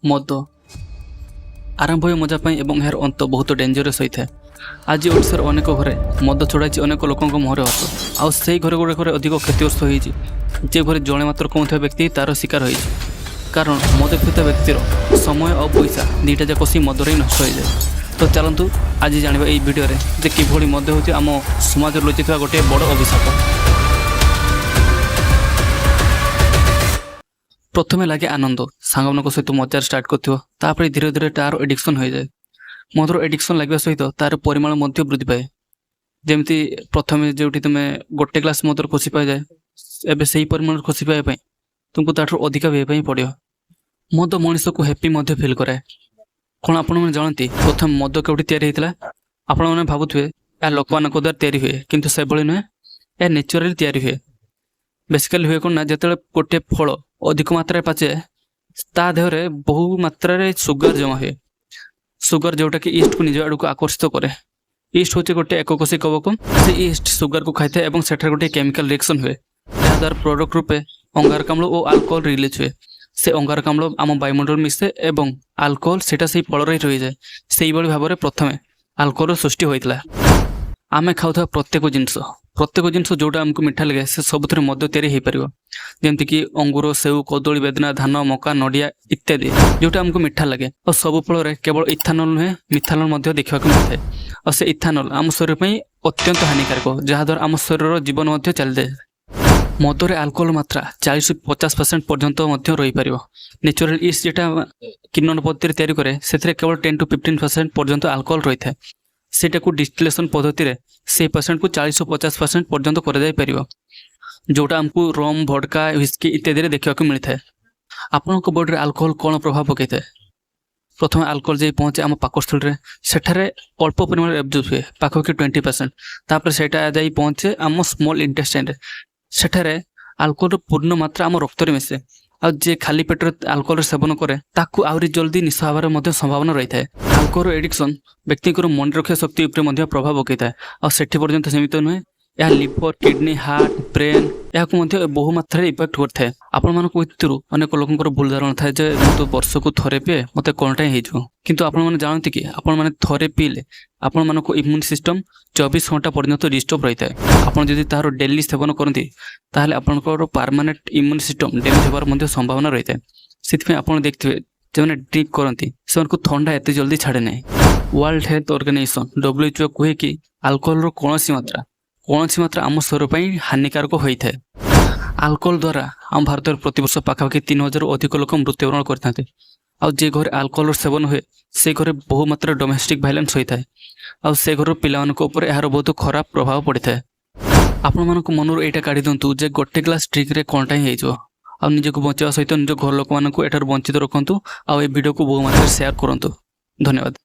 मद आरंभ हुए मजा पाई एवं यार अंत बहुत डेंजरस होता है। आज ओडिशार अनेक घरे मद छड़ाई अनेक लोकों मुहर हस आउ से घर गुड़ाक अधिक क्षतिग्रस्त होती जे घरे जड़े मात्र कौन व्यक्ति तार शिकार हो कारण मद पिता व्यक्तिर समय और पैसा दुईटा जाक सी मदर ही नष्ट हो जाए। तो चलतु आज जाना ये भिडियो जे किभली मद हो आम समाज लुचि गोटे बड़ अभिशाप। प्रथमे लगे आनंद सांग सहित मजार स्टार्ट कर धीरे धीरे तार एडिक्शन हो जाए। मदर एडिक्शन लगे सहित तार परिमाण वृद्धि पाए। जमती प्रथम जो तुम गोटे ग्लास मदर खुशी पाई जाए एवं से ही परिमाण खुशी पाइबा तुमको ताठू अधिक पीवाई पड़ो। मद मनीष को हैप्पी फिल कराए। कौन आपण जानती प्रथम मद कौटी तैयारी आपण मैंने भावुए या लोक मान द्वारा तैयारी हुए किंतु से भली नुहे या नेचुराली तैयारी हुए। बेसिकली हुए कौन ना जो गोटे फल अधिक मात्रा पाचे ता देहरे बहु मात्रा सुगर जमा हुए। सुगर जोटा कि ईस्ट को निज आड़ को आकर्षित करे। ईस्ट हूँ गोटे एककोशी कवक से ईस्ट सुगर को खाई और सेठार गोटे केमिकल रिएक्शन हुए जहाद्वारा प्रोडक्ट रूपे अंगारकाम्ल और अल्कोहल रिलीज हुए। से अंगारकाम्ल आम वायुमंडल मिसे और अल्कोहल सेटा से फल रही जाए। से भाव में प्रथम अल्कोहल सृष्टि होता। आमे खाऊा प्रत्येक जिनस जोटा आमको मिठा लगे से सब मद तैयारी हो पार जमती कि अंगूर सेव कदली बेदना धान मका नड़िया इत्यादि जोटा आमको मिठा लगे और सब फल केवल इथानल नुहे मिथानल देखा मिलता है। और से इथानल आम शरीर पर अत्यंत हानिकारक जहाद्वारा आम शरीर जीवन चली जाए। मदर अल्कोहल मात्रा 40-50% पर्यंत रही पार। नेचुरल ईस्ट जेटा किण्वन पद्धति तैयारी करे से केवल 10 to 15% पर्यंत अल्कोहल रही है। सेटा को डिस्टिलेशन पद्धति रे से परसेंट को 40-50% पर्यंत कर जोटा आमको रम भडका व्हिस्की इत्यादि देखा मिलता है। आपण बॉडी अल्कोहल कौन प्रभाव पकई था। प्रथम अल्कोहल जे पहुँचे आम पाकस्थल में सेठारे अल्प परिमाण एब्जॉर्ब हुए पाखापाखि 20%। तापर सेटा जाई पहुँचे आम स्मॉल इंटेस्टाइन सेठारे अल्कोहल पूर्ण मात्रा आम रक्त मिसे और जे खाली पेटर अल्कोहल सेवन करे ताकू आहरी जल्दी निशा हबार संभावना रही है। अल्कोहल एडिक्शन व्यक्ति मन रखा शक्ति उपर प्रभाव पकई था और सेठी पर्यंत सीमित नुहे यह लिवर किडनी हार्ट ब्रेन या बहु मात्रा इफेक्ट करता है। आपण मान भितर अनेक लोक भूल धारणा थाए जे तो वर्ष को थरे पीए मत कौनटा हो किंतु आपण मैंने जानती कि आपण मैंने थरे पीले आपण मान इम्यून सिस्टम 24 घंटा पर्यंत डिस्टर्ब रही है। आपड़ जदि तार डेली सेवन करती ताहले आपनकर परमानेंट इम्यून सिस्टम डैमेज होबार संभावना रही है। से आप देखते जो ड्रिंक करती से थंडा एत जल्दी छाड़े ना। वर्ल्ड हेल्थ ऑर्गेनाइजेशन WHO कहे कि अल्कोहल कौन मात्रा आम शरीर पर हानिकारक होता है। अल्कोहल द्वारा आम भारत प्रतिवर्ष पाखापाखि 3000 अधिक लोक मृत्युवरण करते। और जे घर अल्कोहल सेवन हुए से घरे बहु मात्रा डोमेस्टिक भाइलेंस होता है और से घर पिलापर यार बहुत खराब प्रभाव पड़ता है। आपण मान मनर यहाँ काढ़ी दिंतु जे गोटे ग्लास ड्रिंक रे कौनटा ही हो निजक बचावा सहित निज घर लोक मान वंचित रखु। आ वीडियो को बहु मात्रा शेयर करूँ। धन्यवाद।